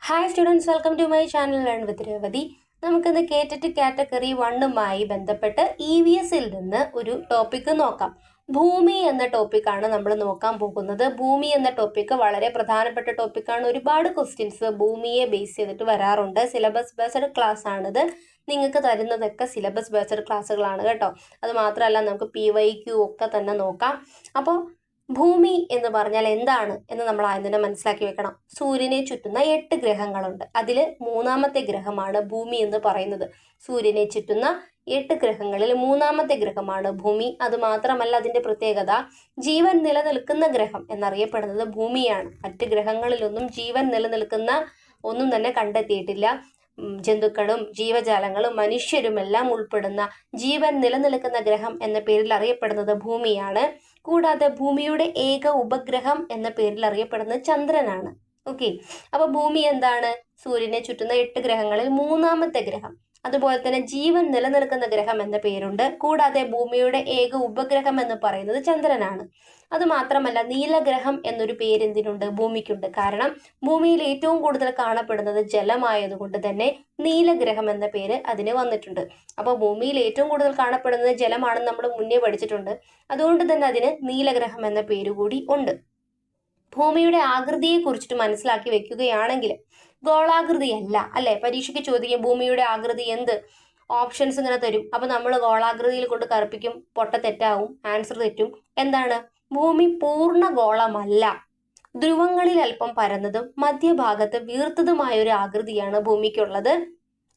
Hi students, welcome to my channel learn with Revathi. നമുക്കിന്ന് കേറ്ററ്റ് category 1 ബന്ധപ്പെട്ട് EVSൽ നിന്ന് ഒരു ടോപ്പിക്ക് നോക്കാം. ഭൂമി എന്ന ടോപ്പിക്കാണ് നമ്മൾ നോക്കാൻ പോകുന്നത്. ഭൂമി എന്ന ടോപ്പിക്ക് വളരെ പ്രധാനപ്പെട്ട ടോപ്പിക്കാണ്. ഒരുപാട് ക്വസ്റ്റ്യൻസ് ഭൂമിയെ ബേസ് ചെയ്തിട്ട് വരാറുണ്ട്. സിലബസ് ബേസ്ഡ് ക്ലാസ് ആണിത്. നിങ്ങൾക്ക് തരുന്നതൊക്കെ സിലബസ് ബേസ്ഡ് ക്ലാസ്സുകളാണ് കേട്ടോ. അത് മാത്രമല്ല നമുക്ക് PYQ ഒക്കെ തന്നെ നോക്കാം. അപ്പോൾ ഭൂമി എന്ന് പറഞ്ഞാൽ എന്താണ് എന്ന് നമ്മൾ ആദ്യം തന്നെ മനസ്സിലാക്കി വെക്കണം. സൂര്യനെ ചുറ്റുന്ന 8 ഗ്രഹങ്ങളുണ്ട്. അതിൽ മൂന്നാമത്തെ ഗ്രഹമാണ് ഭൂമി എന്ന് പറയുന്നത്. സൂര്യനെ ചുറ്റുന്ന 8 ഗ്രഹങ്ങളിൽ മൂന്നാമത്തെ ഗ്രഹമാണ് ഭൂമി. അത് മാത്രമല്ല, അതിന്റെ പ്രത്യേകത ജീവൻ നിലനിൽക്കുന്ന ഗ്രഹം എന്നറിയപ്പെടുന്നത് ഭൂമിയാണ്. മറ്റ് ഗ്രഹങ്ങളിലൊന്നും ജീവൻ നിലനിൽക്കുന്ന ഒന്നും തന്നെ കണ്ടെത്തിയിട്ടില്ല. ജന്തുക്കളും ജീവജാലങ്ങളും മനുഷ്യരുമെല്ലാം ഉൾപ്പെടുന്ന ജീവൻ നിലനിൽക്കുന്ന ഗ്രഹം എന്ന പേരിൽ അറിയപ്പെടുന്നത് ഭൂമിയാണ്. കൂടാതെ ഭൂമിയുടെ ഏക ഉപഗ്രഹം എന്ന പേരിൽ അറിയപ്പെടുന്നത് ചന്ദ്രനാണ്. ഓക്കെ, അപ്പൊ ഭൂമി എന്താണ്? സൂര്യനെ ചുറ്റുന്ന 8 ഗ്രഹങ്ങളിൽ മൂന്നാമത്തെ ഗ്രഹം. അതുപോലെ തന്നെ ജീവൻ നിലനിൽക്കുന്ന ഗ്രഹം എന്ന പേരുണ്ട്. കൂടാതെ ഭൂമിയുടെ ഏക ഉപഗ്രഹം എന്ന് പറയുന്നത് ചന്ദ്രനാണ്. അത് മാത്രമല്ല, നീലഗ്രഹം എന്നൊരു പേര് എന്തിനുണ്ട്? ഭൂമിക്കുണ്ട്. കാരണം ഭൂമിയിൽ ഏറ്റവും കൂടുതൽ കാണപ്പെടുന്നത് ജലമായതുകൊണ്ട് തന്നെ നീലഗ്രഹം എന്ന പേര് അതിന് വന്നിട്ടുണ്ട്. അപ്പോൾ ഭൂമിയിൽ ഏറ്റവും കൂടുതൽ കാണപ്പെടുന്നത് ജലമാണെന്ന് നമ്മൾ മുന്നേ പഠിച്ചിട്ടുണ്ട്. അതുകൊണ്ട് തന്നെ അതിന് നീലഗ്രഹം എന്ന പേര് കൂടി ഉണ്ട്. ഭൂമിയുടെ ആകൃതിയെ കുറിച്ചിട്ട് മനസ്സിലാക്കി വെക്കുകയാണെങ്കിൽ ഗോളാകൃതിയല്ല, അല്ലെ? പരീക്ഷയ്ക്ക് ചോദിക്കും ഭൂമിയുടെ ആകൃതി എന്ത്? ഓപ്ഷൻസ് ഇങ്ങനെ തരും. അപ്പൊ നമ്മൾ ഗോളാകൃതിയിൽ കൊണ്ട് കറുപ്പിക്കും, പൊട്ട തെറ്റാവും, ആൻസർ തെറ്റും. എന്താണ്? ഭൂമി പൂർണ്ണ ഗോളമല്ല. ധ്രുവങ്ങളിൽ അല്പം പരന്നതും മധ്യഭാഗത്ത് വീർത്തതുമായ ഒരു ആകൃതിയാണ് ഭൂമിക്കുള്ളത്.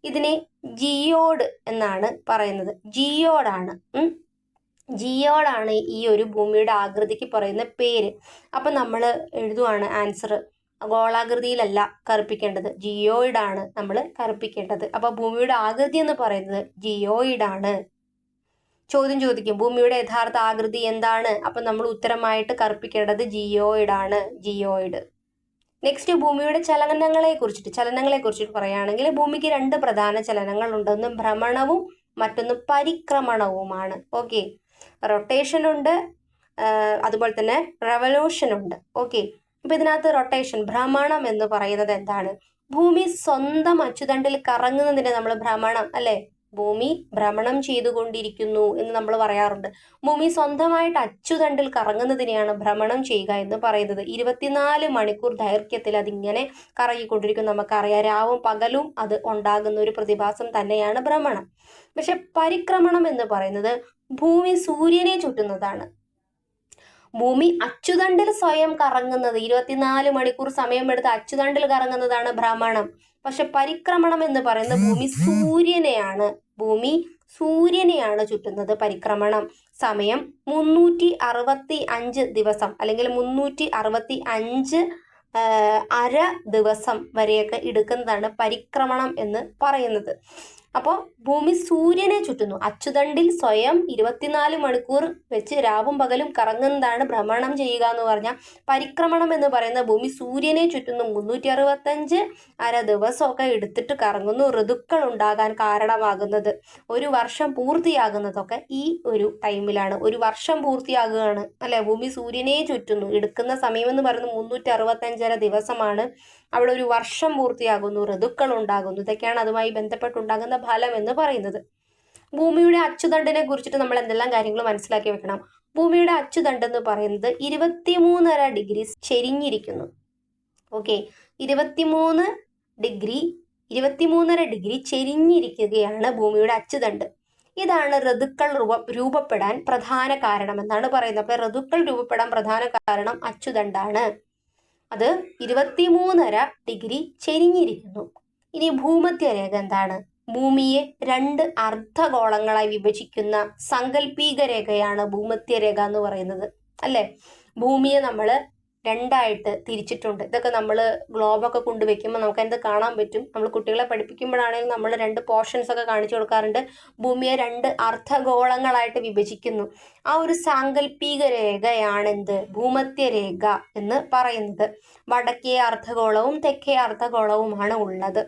ഇതിനെ ജിയോഡ് എന്നാണ് പറയുന്നത്. ജിയോഡാണ് ഈ ഒരു ഭൂമിയുടെ ആകൃതിക്ക് പറയുന്ന പേര്. അപ്പൊ നമ്മൾ എഴുതുവാണ് ആൻസർ. ഗോളാകൃതിയിലല്ല കറുപ്പിക്കേണ്ടത്, ജിയോയിഡാണ് നമ്മൾ കറുപ്പിക്കേണ്ടത്. അപ്പൊ ഭൂമിയുടെ ആകൃതി എന്ന് പറയുന്നത് ജിയോയിഡാണ്. ചോദ്യം ചോദിക്കും ഭൂമിയുടെ യഥാർത്ഥ ആകൃതി എന്താണ്? അപ്പൊ നമ്മൾ ഉത്തരമായിട്ട് കറുപ്പിക്കേണ്ടത് ജിയോയിഡാണ്, ജിയോയിഡ്. നെക്സ്റ്റ്, ഭൂമിയുടെ ചലനങ്ങളെ കുറിച്ചിട്ട് പറയുകയാണെങ്കിൽ ഭൂമിക്ക് 2 പ്രധാന ചലനങ്ങൾ ഉണ്ട്. ഒന്ന് ഭ്രമണവും മറ്റൊന്ന് പരിക്രമണവുമാണ്. ഓക്കെ, റൊട്ടേഷൻ ഉണ്ട്, അതുപോലെ തന്നെ റെവല്യൂഷൻ ഉണ്ട്. ഓക്കെ, അപ്പൊ ഇതിനകത്ത് റൊട്ടേഷൻ, ഭ്രമണം എന്ന് പറയുന്നത് എന്താണ്? ഭൂമി സ്വന്തം അച്ചുതണ്ടിൽ കറങ്ങുന്നതിനെ നമ്മൾ ഭ്രമണം, അല്ലെ? ഭൂമി ഭ്രമണം ചെയ്തുകൊണ്ടിരിക്കുന്നു എന്ന് നമ്മൾ പറയാറുണ്ട്. ഭൂമി സ്വന്തമായിട്ട് അച്ചുതണ്ടിൽ കറങ്ങുന്നതിനെയാണ് ഭ്രമണം ചെയ്യുക എന്ന് പറയുന്നത്. 24 മണിക്കൂർ ദൈർഘ്യത്തിൽ അതിങ്ങനെ കറങ്ങിക്കൊണ്ടിരിക്കും. നമുക്കറിയാം, രാവും പകലും അത് ഉണ്ടാകുന്ന ഒരു പ്രതിഭാസം തന്നെയാണ് ഭ്രമണം. പക്ഷെ പരിക്രമണം എന്ന് പറയുന്നത് ഭൂമി സൂര്യനെ ചുറ്റുന്നതാണ്. ഭൂമി അച്ചുതണ്ടിൽ സ്വയം കറങ്ങുന്നത്, 24 മണിക്കൂർ സമയമെടുത്ത് അച്ചുതണ്ടിൽ കറങ്ങുന്നതാണ് ഭ്രമണം. പക്ഷെ പരിക്രമണം എന്ന് പറയുന്നത് ഭൂമി സൂര്യനെയാണ് ചുറ്റുന്നത്. പരിക്രമണം സമയം 365 ദിവസം അല്ലെങ്കിൽ 365 അര ദിവസം വരെയൊക്കെ എടുക്കുന്നതാണ് പരിക്രമണം എന്ന് പറയുന്നത്. അപ്പോൾ ഭൂമി സൂര്യനെ ചുറ്റുന്നു. അച്ചുതണ്ടിൽ സ്വയം 24 മണിക്കൂർ വെച്ച് രാവും പകലും കറങ്ങുന്നതാണ് ഭ്രമണം ചെയ്യുക എന്ന് പറഞ്ഞാൽ. പരിക്രമണം എന്ന് പറയുന്ന ഭൂമി സൂര്യനെ ചുറ്റുന്നു. 365 അര ദിവസമൊക്കെ എടുത്തിട്ട് കറങ്ങുന്നു. ഋതുക്കൾ ഉണ്ടാകാൻ കാരണമാകുന്നത്, ഒരു വർഷം പൂർത്തിയാകുന്നതൊക്കെ ഈ ഒരു ടൈമിലാണ്. ഒരു വർഷം പൂർത്തിയാകുകയാണ്, അല്ലെ? ഭൂമി സൂര്യനെ ചുറ്റുന്നു. എടുക്കുന്ന സമയം എന്ന് പറയുന്നത് 365 ദിവസമാണ്. അവിടെ ഒരു വർഷം പൂർത്തിയാകുന്നു, ഋതുക്കൾ ഉണ്ടാകുന്നു. ഇതൊക്കെയാണ് അതുമായി ബന്ധപ്പെട്ടുണ്ടാകുന്ന ഫലം എന്ന് പറയുന്നത്. ഭൂമിയുടെ അച്ചുതണ്ടിനെ കുറിച്ചിട്ട് നമ്മൾ എന്തെല്ലാം കാര്യങ്ങൾ മനസ്സിലാക്കി വെക്കണം? ഭൂമിയുടെ അച്ചുതണ്ട് എന്ന് പറയുന്നത് 23.5 ഡിഗ്രി ചെരിഞ്ഞിരിക്കുന്നു. ഓക്കെ, 23.5 ഡിഗ്രി ചെരിഞ്ഞിരിക്കുകയാണ് ഭൂമിയുടെ അച്ചുതണ്ട്. ഇതാണ് ഋതുക്കൾ രൂപപ്പെടാൻ പ്രധാന കാരണം എന്നാണ് പറയുന്നത്. അപ്പൊ ഋതുക്കൾ രൂപപ്പെടാൻ പ്രധാന കാരണം അച്ചുതണ്ടാണ്. അത് 23.5 ഡിഗ്രി ചെരിഞ്ഞിരിക്കുന്നു. ഇനി ഭൂമധ്യരേഖ എന്താണ്? ഭൂമിയെ 2 അർദ്ധഗോളങ്ങളായി വിഭജിക്കുന്ന സാങ്കല്പിക രേഖയാണ് ഭൂമധ്യരേഖ എന്ന് പറയുന്നത്, അല്ലെ? ഭൂമിയെ നമ്മൾ 2ആയിട്ട് തിരിച്ചിട്ടുണ്ട്. ഇതൊക്കെ നമ്മൾ ഗ്ലോബൊക്കെ കൊണ്ടുവയ്ക്കുമ്പോൾ നമുക്ക് എന്ത് കാണാൻ പറ്റും? നമ്മൾ കുട്ടികളെ പഠിപ്പിക്കുമ്പോഴാണെങ്കിൽ നമ്മൾ 2 പോർഷൻസ് ഒക്കെ കാണിച്ചു കൊടുക്കാറുണ്ട്. ഭൂമിയെ 2 അർദ്ധഗോളങ്ങളായിട്ട് വിഭജിക്കുന്നു. ആ ഒരു സാങ്കല്പിക രേഖയാണെന്ത്? ഭൂമധ്യരേഖ എന്ന് പറയുന്നത്. വടക്കേ അർദ്ധഗോളവും തെക്കേ അർദ്ധഗോളവുമാണ് ഉള്ളത്.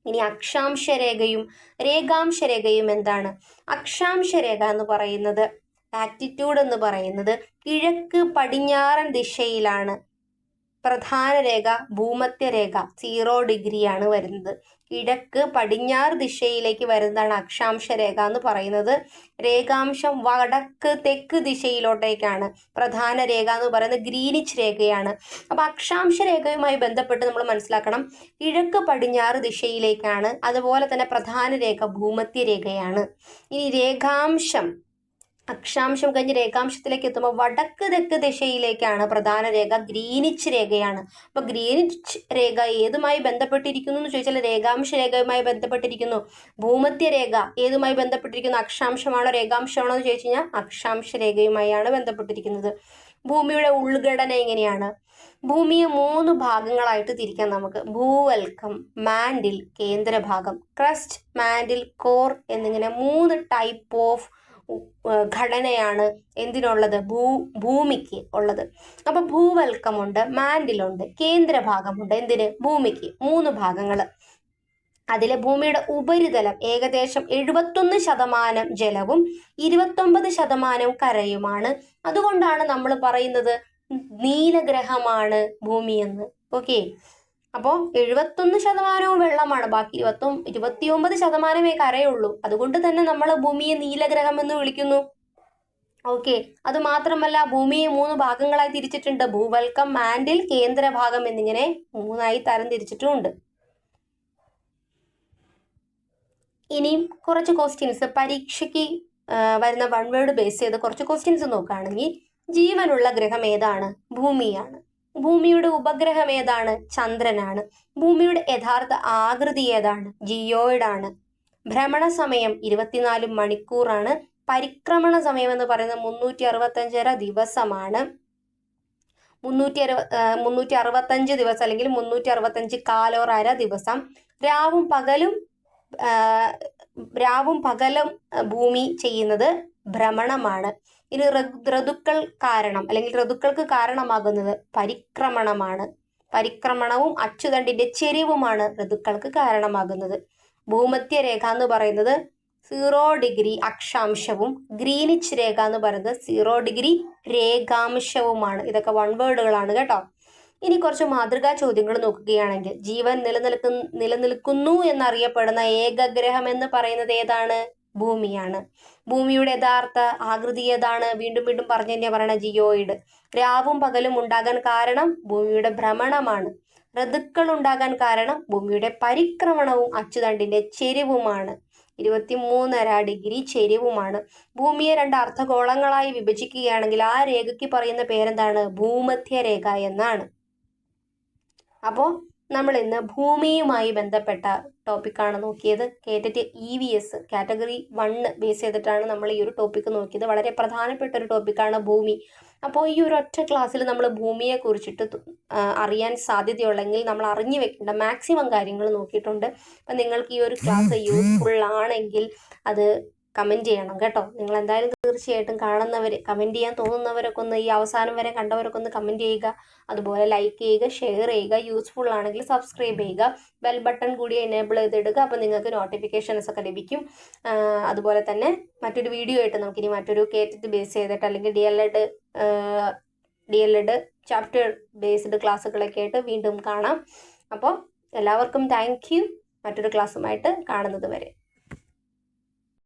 ഇനി അക്ഷാംശരേഖയും രേഖാംശരേഖയും എന്താണ്? അക്ഷാംശരേഖ എന്ന് പറയുന്നത്, ലാറ്റിറ്റ്യൂഡ് എന്ന് പറയുന്നത് കിഴക്ക് പടിഞ്ഞാറൻ ദിശയിലാണ് പ്രധാന രേഖ ഭൂമധ്യരേഖ 0 ഡിഗ്രിയാണ് വരുന്നത്. കിഴക്ക് പടിഞ്ഞാറ് ദിശയിലേക്ക് വരുന്നതാണ് അക്ഷാംശ രേഖ എന്ന് പറയുന്നത്. രേഖാംശം വടക്ക് തെക്ക് ദിശയിലോട്ടേക്കാണ്. പ്രധാന രേഖ എന്ന് പറയുന്നത് ഗ്രീനിച്ച് രേഖയാണ്. അപ്പൊ അക്ഷാംശ രേഖയുമായി ബന്ധപ്പെട്ട് നമ്മൾ മനസ്സിലാക്കണം, കിഴക്ക് പടിഞ്ഞാറ് ദിശയിലേക്കാണ്. അതുപോലെ തന്നെ പ്രധാന രേഖ ഭൂമധ്യരേഖയാണ്. ഇനി രേഖാംശം, അക്ഷാംശം കഴിഞ്ഞ് രേഖാംശത്തിലേക്ക് എത്തുമ്പോൾ വടക്ക് തെക്ക് ദിശയിലേക്കാണ് പ്രധാന രേഖ, ഗ്രീനിച്ച് രേഖയാണ്. അപ്പൊ ഗ്രീനിച്ച് രേഖ ഏതുമായി ബന്ധപ്പെട്ടിരിക്കുന്നു എന്ന് ചോദിച്ചാൽ രേഖാംശ രേഖയുമായി ബന്ധപ്പെട്ടിരിക്കുന്നു. ഭൂമധ്യരേഖ ഏതുമായി ബന്ധപ്പെട്ടിരിക്കുന്നു? അക്ഷാംശമാണോ രേഖാംശമാണോ എന്ന് ചോദിച്ചു കഴിഞ്ഞാൽ അക്ഷാംശ രേഖയുമായാണ് ബന്ധപ്പെട്ടിരിക്കുന്നത്. ഭൂമിയുടെ ഉൾഘടന എങ്ങനെയാണ്? ഭൂമിയെ 3 ഭാഗങ്ങളായിട്ട് തിരിക്കാം നമുക്ക്. ഭൂവൽക്കം, മാൻഡിൽ, കേന്ദ്രഭാഗം. ക്രസ്റ്റ്, മാൻഡിൽ, കോർ എന്നിങ്ങനെ 3 ടൈപ്പ് ഓഫ് ഘടനയാണ് എന്തിനുള്ളത്? ഭൂമിക്ക് ഉള്ളത്. അപ്പൊ ഭൂവൽക്കമുണ്ട്, മാൻഡിലുണ്ട്, കേന്ദ്രഭാഗമുണ്ട്. എന്തിന്? ഭൂമിക്ക്. 3 ഭാഗങ്ങൾ. അതിലെ ഭൂമിയുടെ ഉപരിതലം ഏകദേശം 71% ജലവും 29% കരയുമാണ്. അതുകൊണ്ടാണ് നമ്മൾ പറയുന്നത് നീലഗ്രഹമാണ് ഭൂമിയെന്ന്. ഓക്കെ, അപ്പോൾ 71% വെള്ളമാണ്, ബാക്കി 29% കരയുള്ളൂ. അതുകൊണ്ട് തന്നെ നമ്മൾ ഭൂമിയെ നീലഗ്രഹം എന്ന് വിളിക്കുന്നു. ഓക്കെ, അത് മാത്രമല്ല ഭൂമിയെ 3 ഭാഗങ്ങളായി തിരിച്ചിട്ടുണ്ട്. ഭൂവൽക്കം, മാൻഡിൽ, കേന്ദ്രഭാഗം എന്നിങ്ങനെ 3ആയി തരം തിരിച്ചിട്ടുമുണ്ട്. ഇനിയും കുറച്ച് ക്വസ്റ്റ്യൻസ് പരീക്ഷയ്ക്ക് വരുന്ന 1 വേർഡ് ബേസ് ചെയ്ത് കുറച്ച് ക്വസ്റ്റ്യൻസ് നോക്കുകയാണെങ്കിൽ, ജീവനുള്ള ഗ്രഹം ഏതാണ്? ഭൂമിയാണ്. ഭൂമിയുടെ ഉപഗ്രഹം ഏതാണ്? ചന്ദ്രനാണ്. ഭൂമിയുടെ യഥാർത്ഥ ആകൃതി ഏതാണ്? ജിയോയിഡാണ്. ഭ്രമണ സമയം 24 മണിക്കൂറാണ്. പരിക്രമണ സമയം എന്ന് പറയുന്നത് 365 ദിവസമാണ്. 365 ദിവസം അല്ലെങ്കിൽ 365 കാലോറര ദിവസം. രാവും പകലും ഭൂമി ചെയ്യുന്നത് ഭ്രമണമാണ്. ഇനി ഋതുക്കൾ കാരണം അല്ലെങ്കിൽ ഋതുക്കൾക്ക് കാരണമാകുന്നത് പരിക്രമണമാണ്. പരിക്രമണവും അച്ചുതണ്ടിന്റെ ചെരിവുമാണ് ഋതുക്കൾക്ക് കാരണമാകുന്നത്. ഭൂമധ്യരേഖ എന്ന് പറയുന്നത് 0 ഡിഗ്രി അക്ഷാംശവും ഗ്രീനിച്ച് രേഖ എന്ന് പറയുന്നത് 0 ഡിഗ്രി രേഖാംശവുമാണ്. ഇതൊക്കെ 1 വേർഡുകളാണ് കേട്ടോ. ഇനി കുറച്ച് മാതൃകാ ചോദ്യങ്ങൾ നോക്കുകയാണെങ്കിൽ, ജീവൻ നിലനിൽക്കുന്നു എന്നറിയപ്പെടുന്ന ഏക ഗ്രഹം എന്ന് പറയുന്നത് ഏതാണ്? ഭൂമിയാണ്. ഭൂമിയുടെ യഥാർത്ഥ ആകൃതി ഏതാണ്? വീണ്ടും വീണ്ടും പറഞ്ഞു തന്നെ പറയണ ജിയോയിഡ്. രാവും പകലും ഉണ്ടാകാൻ കാരണം ഭൂമിയുടെ ഭ്രമണമാണ്. ഋതുക്കൾ ഉണ്ടാകാൻ കാരണം ഭൂമിയുടെ പരിക്രമണവും അച്ചുതണ്ടിന്റെ ചെരിവുമാണ്. 23.5 ഡിഗ്രി ചെരിവുമാണ്. ഭൂമിയെ 2 അർദ്ധഗോളങ്ങളായി വിഭജിക്കുകയാണെങ്കിൽ ആ രേഖയ്ക്ക് പറയുന്ന പേരെന്താണ്? ഭൂമധ്യരേഖ എന്നാണ്. അപ്പോൾ നമ്മൾ ഇന്ന് ഭൂമിയുമായി ബന്ധപ്പെട്ട ടോപ്പിക്കാണ് നോക്കിയത്. കേട്ടിട്ട് EVS കാറ്റഗറി 1 ബേസ് ചെയ്തിട്ടാണ് നമ്മൾ ഈ ഒരു ടോപ്പിക്ക് നോക്കിയത്. വളരെ പ്രധാനപ്പെട്ട ഒരു ടോപ്പിക്കാണ് ഭൂമി. അപ്പോൾ ഈ ഒരു ഒറ്റ ക്ലാസ്സിൽ നമ്മൾ ഭൂമിയെ കുറിച്ചിട്ട് അറിയാൻ സാധ്യതയുള്ളെങ്കിൽ നമ്മൾ അറിഞ്ഞു വെക്കേണ്ട മാക്സിമം കാര്യങ്ങൾ നോക്കിയിട്ടുണ്ട്. അപ്പം നിങ്ങൾക്ക് ഈ ഒരു ക്ലാസ് യൂസ്ഫുൾ ആണെങ്കിൽ അത് കമൻറ്റ് ചെയ്യണം കേട്ടോ. നിങ്ങൾ എന്തായാലും തീർച്ചയായിട്ടും കമൻറ്റ് ചെയ്യാൻ തോന്നുന്നവരൊക്കെ ഒന്ന്, ഈ അവസാനം വരെ കണ്ടവരൊക്കെ ഒന്ന് കമൻറ്റ് ചെയ്യുക. അതുപോലെ ലൈക്ക് ചെയ്യുക, ഷെയർ ചെയ്യുക. യൂസ്ഫുൾ ആണെങ്കിൽ സബ്സ്ക്രൈബ് ചെയ്യുക. ബെൽ ബട്ടൺ കൂടി എനേബിൾ ചെയ്തിടുക. അപ്പോൾ നിങ്ങൾക്ക് നോട്ടിഫിക്കേഷൻസ് ഒക്കെ ലഭിക്കും. അതുപോലെ തന്നെ മറ്റൊരു വീഡിയോ ആയിട്ട് നമുക്കിനി മറ്റൊരു കേറ്റിട്ട് ബേസ് ചെയ്തിട്ട് അല്ലെങ്കിൽ DLED ചാപ്റ്റർ ബേസ്ഡ് ക്ലാസ്സുകളൊക്കെ ആയിട്ട് വീണ്ടും കാണാം. അപ്പോൾ എല്ലാവർക്കും താങ്ക് യു. മറ്റൊരു ക്ലാസ്സുമായിട്ട് കാണുന്നത് വരെ.